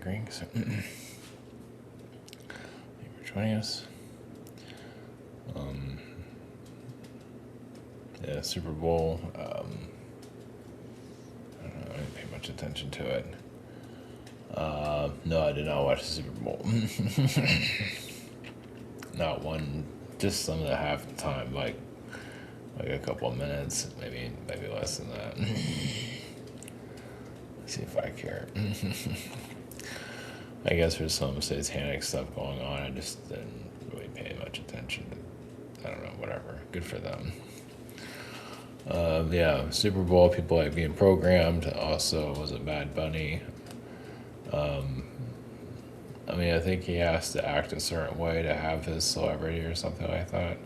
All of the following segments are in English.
agreeing. So, thank you for joining us. Yeah, Super Bowl. I don't know. I didn't pay much attention to it. No, I did not watch the Super Bowl. Not one. Just some of the halftime, like a couple of minutes, maybe less than that. Let's see if I care. I guess there's some satanic stuff going on. I just didn't really pay much attention. I don't know, whatever. Good for them. Yeah, Super Bowl, people like being programmed. Also, was it Bad Bunny? I mean, I think he has to act a certain way to have his celebrity or something like that.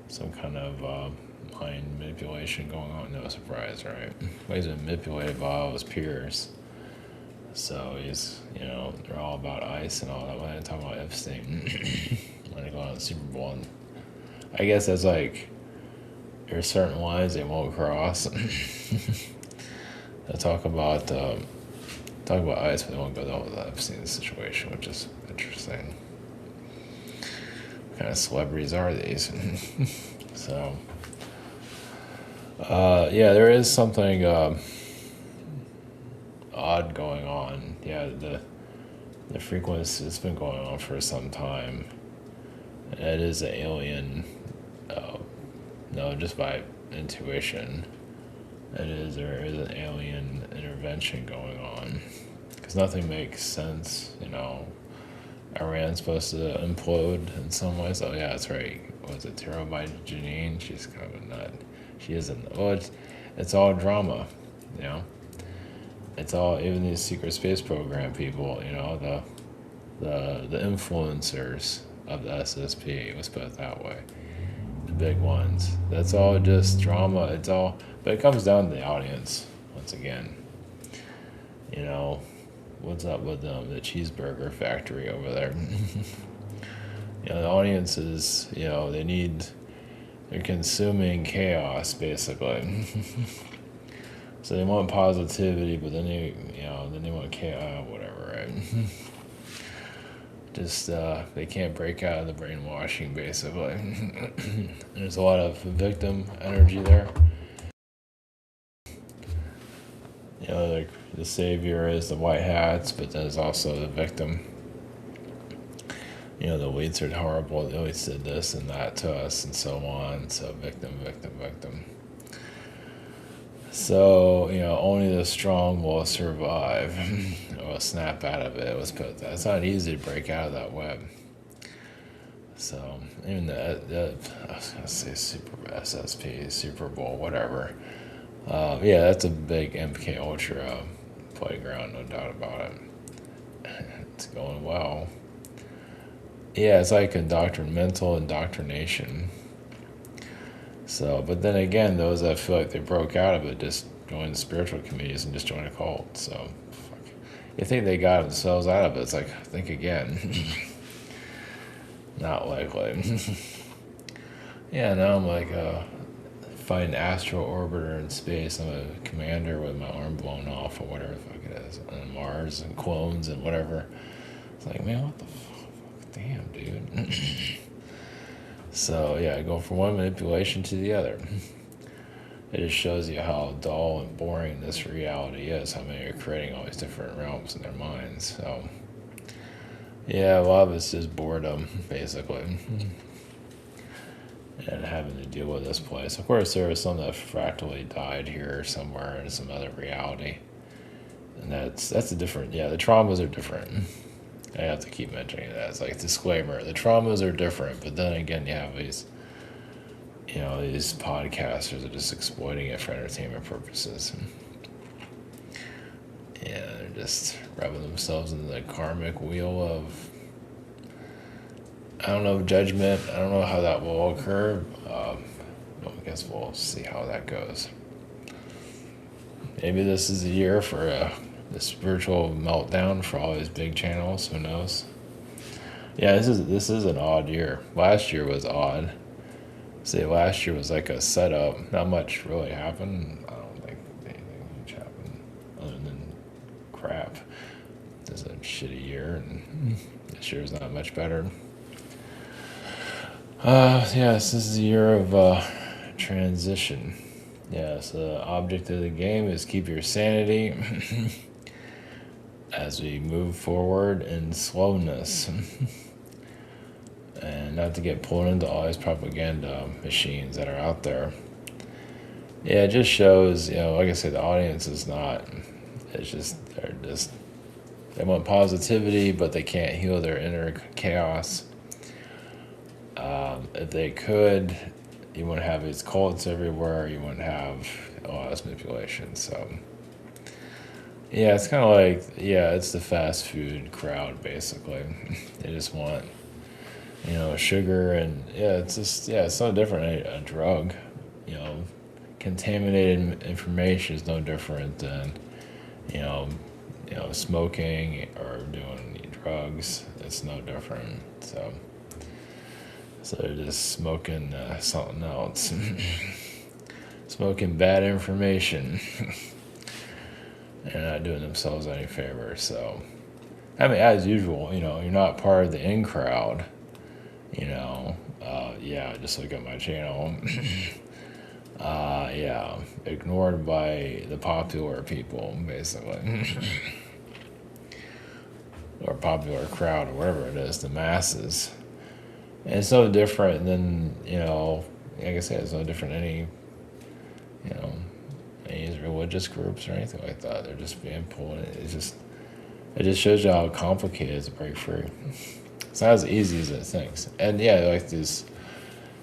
Some kind of mind manipulation going on. No surprise, right? Well, he's been manipulated by all his peers. So he's, they're all about ICE and all that. When I talk about Epstein, when I go on the Super Bowl, and I guess that's like, there's certain lines they won't cross. They'll talk about ICE, but they won't go down with the Epstein situation, which is interesting. What kind of celebrities are these? So, yeah, there is something odd going on. Yeah, the frequency, it's been going on for some time. It is an alien, no, just by intuition. There is an alien intervention going on. Because nothing makes sense, Iran's supposed to implode in some ways. Oh yeah, that's right. Was it Tara by Janine? She's kind of a nut. She isn't. Well, it's all drama, It's all, even these secret space program people, the influencers of the SSP, let's put it that way. The big ones. That's all just drama. It's all, but it comes down to the audience once again. What's up with the cheeseburger factory over there? The audience is, they're consuming chaos basically. So they want positivity, but then they want chaos, whatever, right? Just they can't break out of the brainwashing basically. There's a lot of victim energy there. Like the savior is the white hats, but there's also the victim. The elites are horrible. They always did this and that to us, and so on. So victim. So only the strong will survive, or snap out of it. Let's put that. It's not easy to break out of that web. So even I was gonna say Super SSP, Super Bowl, whatever. Yeah, that's a big MK Ultra playground, no doubt about it. It's going well. Yeah, it's like mental indoctrination. So, but then again, those that feel like they broke out of it just join the spiritual communities and just join a cult. So, you think they got themselves out of it? It's like, think again. Not likely. Yeah, now I'm like fighting astral orbiter in space. I'm a commander with my arm blown off or whatever the fuck it is, on Mars and clones and whatever. It's like, man, what the fuck? Damn, dude. So yeah, I go from one manipulation to the other. It just shows you how dull and boring this reality is. How many are creating all these different realms in their minds. So yeah, a lot of it's just boredom, basically. And having to deal with this place. Of course, there was some that fractally died here somewhere in some other reality. And that's a different, the traumas are different. I have to keep mentioning that. It's like a disclaimer. The traumas are different, but then again, you have these, these podcasters are just exploiting it for entertainment purposes. Yeah, they're just rubbing themselves into the karmic wheel of, I don't know, judgment. I don't know how that will occur. I guess we'll see how that goes. Maybe this is a year for the spiritual meltdown for all these big channels. Who knows? Yeah, this is an odd year. Last year was odd. See, last year was like a setup. Not much really happened. I don't think anything huge happened other than crap. There's a and this year's not much better. Yes, this is a year of transition. Yes, the object of the game is keep your sanity as we move forward in slowness. And not to get pulled into all these propaganda machines that are out there. Yeah, it just shows, like I said, the audience is not, they want positivity, but they can't heal their inner chaos. If they could, you wouldn't have these cults everywhere, you wouldn't have all this manipulation, so. Yeah, it's kind of like, it's the fast food crowd, basically. They just want, sugar, and it's no different than a drug. Contaminated information is no different than, smoking or doing drugs. It's no different. So they're just smoking something else, smoking bad information. They're not doing themselves any favor. So, I mean, as usual, you're not part of the in crowd. Just look at my channel. Ignored by the popular people, basically. Or popular crowd, or whatever it is, the masses. And it's no different than, like I said, it's no different than any religious groups or anything like that. They're just being pulled. It just shows you how complicated it is to break free. It's not as easy as it thinks. And like these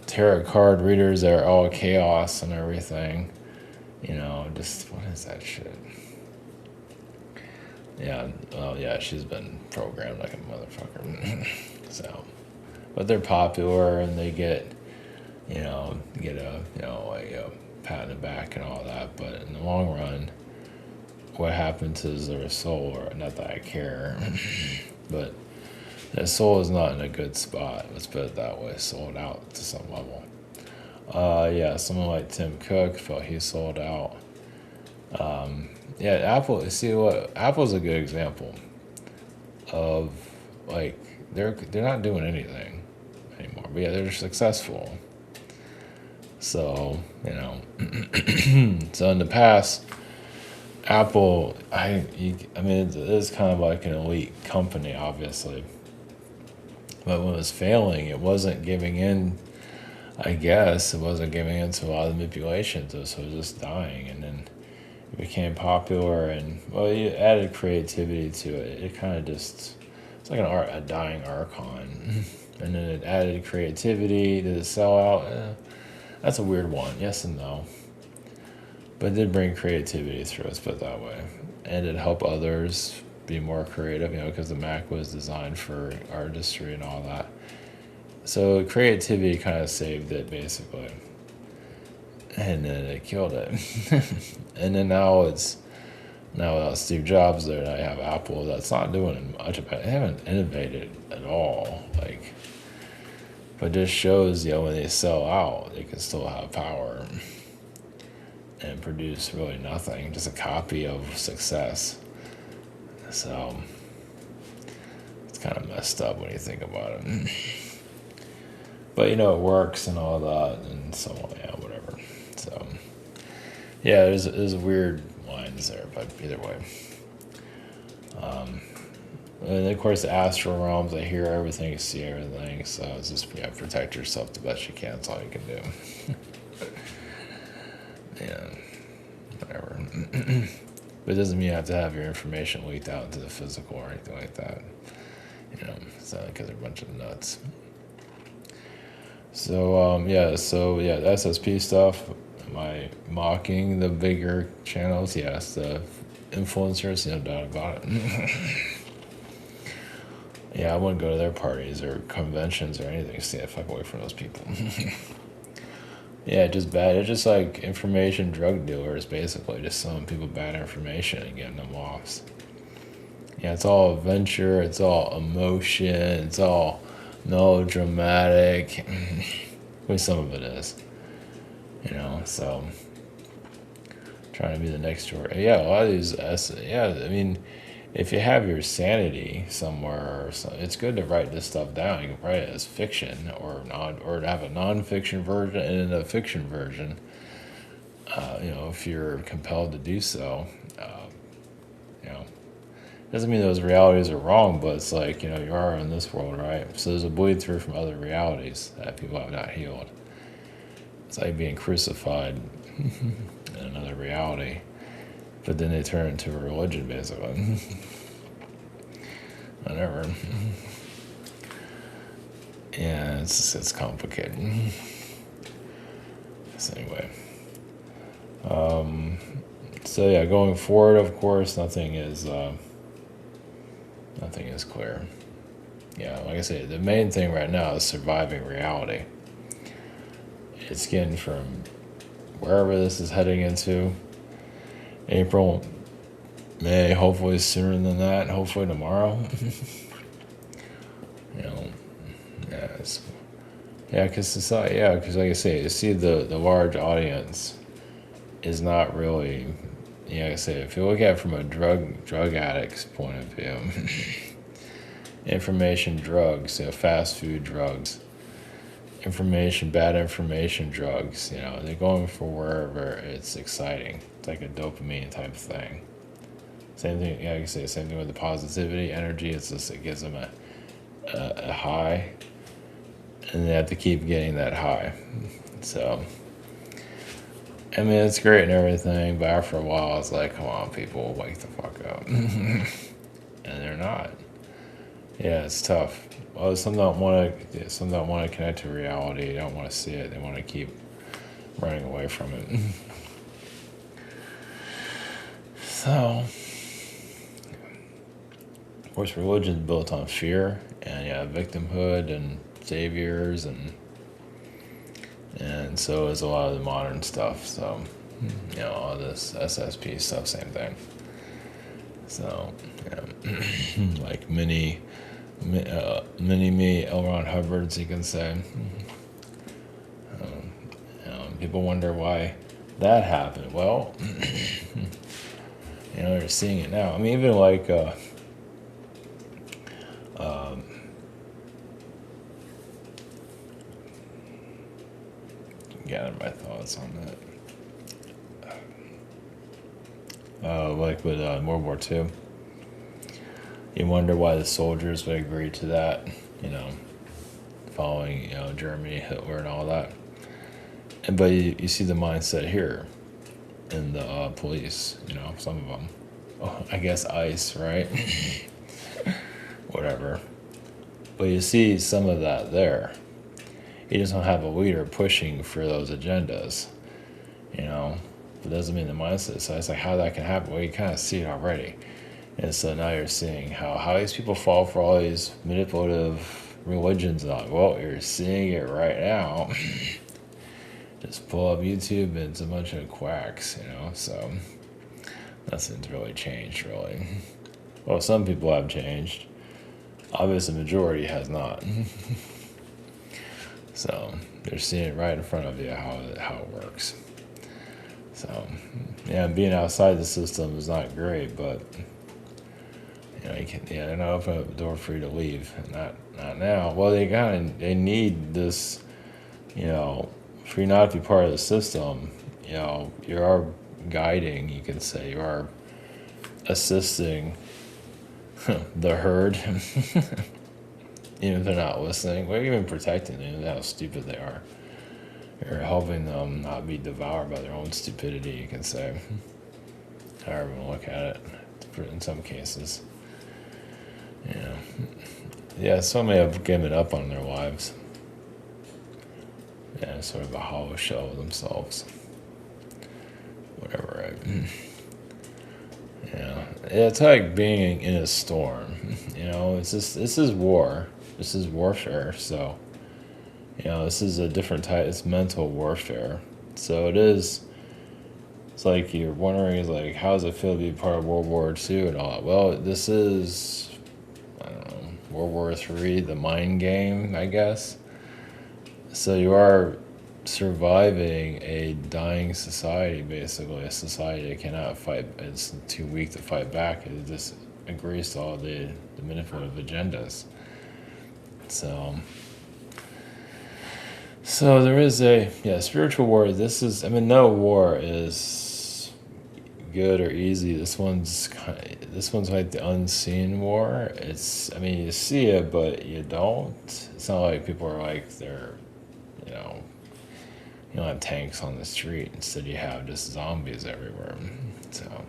tarot card readers that are all chaos and everything. What is that shit? She's been programmed like a motherfucker. So, but they're popular and they get a pat on the back and all that. But in the long run, what happens to their soul? Or not that I care, but their soul is not in a good spot. Let's put it that way. Sold out to some level. Someone like Tim Cook felt he sold out. Apple. See what? Apple's a good example of they're not doing anything anymore, but they're successful. So so in the past, Apple, it is kind of like an elite company, obviously. But when it was failing, it wasn't giving in. I guess it wasn't giving in to a lot of manipulations, so it was just dying, and then it became popular, and you added creativity to it. It kind of it's like a dying archon, and then it added creativity. Did it sell out? That's a weird one. Yes and no, but it did bring creativity through. Let's put it that way, and it helped others be more creative. Because the Mac was designed for artistry and all that. So creativity kind of saved it, basically. And then it killed it. And then now without Steve Jobs there, I have Apple that's not doing much about it. They haven't innovated at all. But just shows, when they sell out, they can still have power and produce really nothing, just a copy of success. So it's kind of messed up when you think about it. But it works and all that, and so whatever. So there's weird lines there, but either way. And of course, the astral realms, I hear everything, see everything. So it's just protect yourself the best you can. That's all you can do. Whatever. But it doesn't mean you have to have your information leaked out into the physical or anything like that. It's not because they're a bunch of nuts. So, the SSP stuff, am I mocking the bigger channels? Yes, the influencers, no doubt about it. I wouldn't go to their parties or conventions or anything. Stay the fuck away from those people. Just bad. It's just like information drug dealers, basically, just selling people bad information and getting them lost. It's all adventure, it's all emotion, it's all melodramatic. Well, some of it is. So trying to be the next story. A lot of these, if you have your sanity somewhere, it's good to write this stuff down. You can write it as fiction or to have a non-fiction version and a fiction version. If you're compelled to do so, you know, doesn't mean those realities are wrong, but it's like, you are in this world, right? So there's a bleed through from other realities that people have not healed. It's like being crucified in another reality, but then they turn into a religion, basically. Whatever. Yeah, it's complicated. So anyway. So yeah, going forward, of course, nothing is clear. Yeah, like I say, the main thing right now is surviving reality. It's getting from wherever this is heading into April, May, hopefully sooner than that, hopefully tomorrow. Because like I say, you see the large audience is not really, like I say, if you look at it from a drug addict's point of view, information drugs, fast food drugs, bad information drugs, they're going for wherever it's exciting. It's like a dopamine type thing. Same thing, like I say, same thing with the positivity, energy. It's just, it gives them a high, and they have to keep getting that high. So, I mean, it's great and everything, but after a while, it's like, come on, people, wake the fuck up. And they're not. Yeah, it's tough. Well, some don't want to connect to reality. They don't want to see it. They want to keep running away from it. So, of course, religion is built on fear and victimhood and saviors, and so is a lot of the modern stuff. So, all this SSP stuff, same thing. So, like mini me, L. Ron Hubbards, you can say. People wonder why that happened. Well, they're seeing it now. I mean, even like gather my thoughts on that. Like with World War II, you wonder why the soldiers would agree to that, following, Germany, Hitler, and all that. But you see the mindset here in the police, some of them. Oh, I guess ICE, right? Whatever. But you see some of that there. You just don't have a leader pushing for those agendas, It doesn't mean the mindset. So it's like how that can happen. Well, you kind of see it already. And so now you're seeing how these people fall for all these manipulative religions. Well, you're seeing it right now. Just pull up YouTube and it's a bunch of quacks, So nothing's really changed, really. Well, some people have changed. Obviously, the majority has not. So they're seeing it right in front of you how it works. So being outside the system is not great, but they're not opening up the door for you to leave. Not now. Well, they need this, for you not to be part of the system. You are guiding. You can say you are assisting the herd. Even if they're not listening, or even protecting them, how stupid they are. You're helping them not be devoured by their own stupidity, you can say. However you look at it, in some cases. Some may have given up on their lives. Sort of a hollow shell of themselves. Whatever, right? It's like being in a storm. This is war. This is warfare. So, this is a different type. It's mental warfare. So it is. It's like you're wondering, like, how does it feel to be part of World War II and all that? Well, this is, I don't know, World War III, the mind game, I guess. So you are surviving a dying society, basically, a society that cannot fight. It's too weak to fight back. It just agrees to all the manipulative agendas. So there is a spiritual war. No war is good or easy. This one's like the unseen war. You see it, but you don't. It's not like people are like they're, you don't have tanks on the street. Instead, you have just zombies everywhere. So,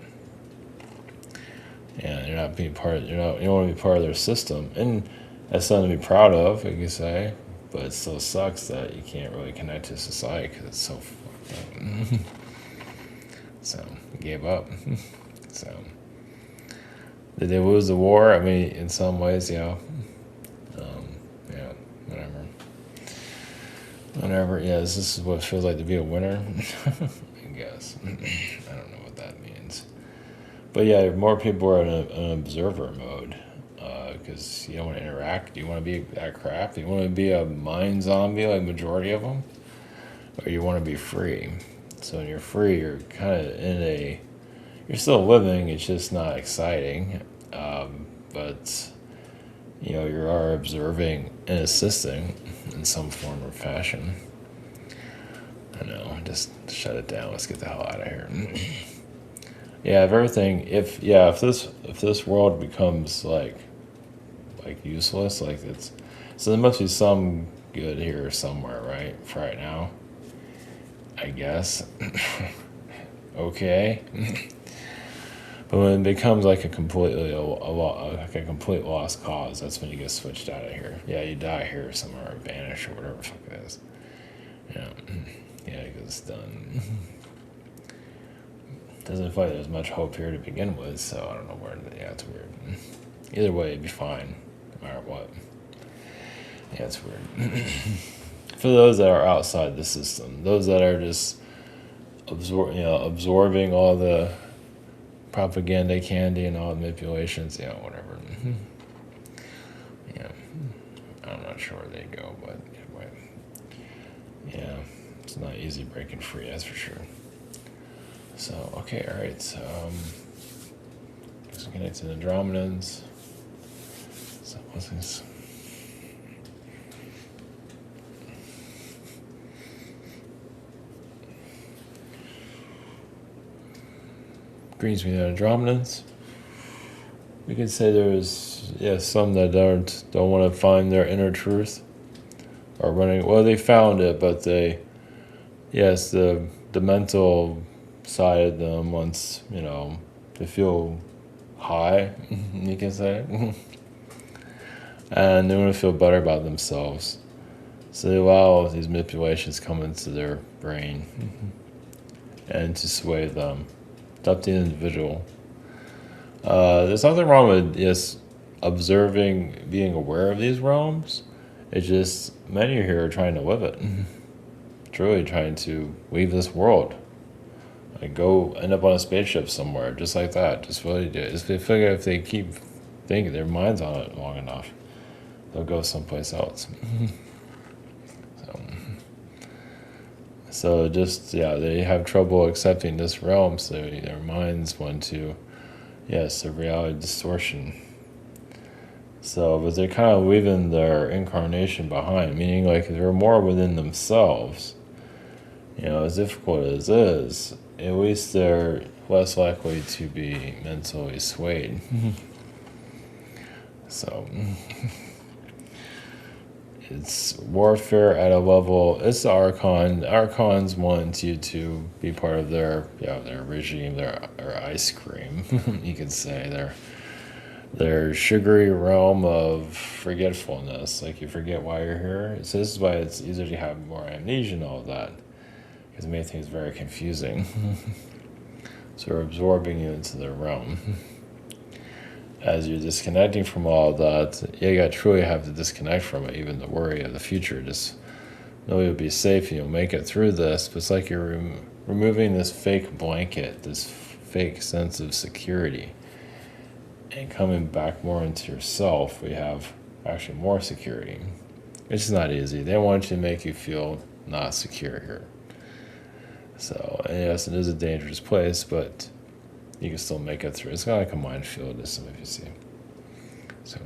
yeah, you're not being part. You don't want to be part of their system, and that's something to be proud of, you could say. But it still sucks that you can't really connect to society because it's so fucked up. So, you gave up. So, did they lose the war? I mean, in some ways, yeah. Yeah, whatever. Whatever, yeah, this is what it feels like to be a winner, I guess. I don't know what that means. But yeah, more people are in an observer mode. Because you don't want to interact. Do you want to be that crap? Do you want to be a mind zombie like majority of them? Or you want to be free? So when you're free, you're kind of you're still living, it's just not exciting. But, you are observing and assisting in some form or fashion. I know, just shut it down. Let's get the hell out of here. Yeah, if this world becomes like useless, so there must be some good here somewhere, right? For right now, I guess. Okay. But when it becomes like a complete lost cause, that's when you get switched out of here. Yeah, you die here somewhere, or vanish, or whatever the fuck it is. Yeah, because it's done. Doesn't feel like there's much hope here to begin with, so I don't know where. Yeah, it's weird. Either way, it'd be fine, no matter what. Yeah, it's weird. For those that are outside the system, those that are just absorbing all the propaganda candy and all the manipulations, whatever. Yeah, I'm not sure where they go, but anyway, yeah, it's not easy breaking free, that's for sure. So, okay, all right, just connect to the Andromedans. So, what's this? Greens between the Andromedans. We could say there's some that don't want to find their inner truth, or running. Well, they found it, but the mental side of them wants to feel high, you can say, and they want to feel better about themselves. So they allow these manipulations come into their brain and to sway them. It's up to the individual. There's nothing wrong with observing, being aware of these realms. It's just many here are trying to live it. Truly trying to leave this world. Like go end up on a spaceship somewhere, just like that. Just really do. Just figure if they keep thinking their minds on it long enough, they'll go someplace else. So they have trouble accepting this realm, so their minds want to, a reality distortion. So, but they're kind of leaving their incarnation behind, meaning like they're more within themselves. As difficult as it is, at least they're less likely to be mentally swayed. So, it's warfare at a level. It's the Archon. The Archons want you to be part of their regime, their ice cream, you could say, their sugary realm of forgetfulness. Like you forget why you're here. So this is why it's easier to have more amnesia and all of that, because it makes things very confusing. So they're absorbing you into their realm. As you're disconnecting from all that, you gotta truly have to disconnect from it, even the worry of the future. Just know you'll be safe and you'll make it through this. But it's like you're removing this fake blanket, this fake sense of security, and coming back more into yourself. We have actually more security. It's just not easy. They want you to make you feel not secure here. So, yes, it is a dangerous place, but you can still make it through. It's kind of like a minefield, this stuff, if you see. So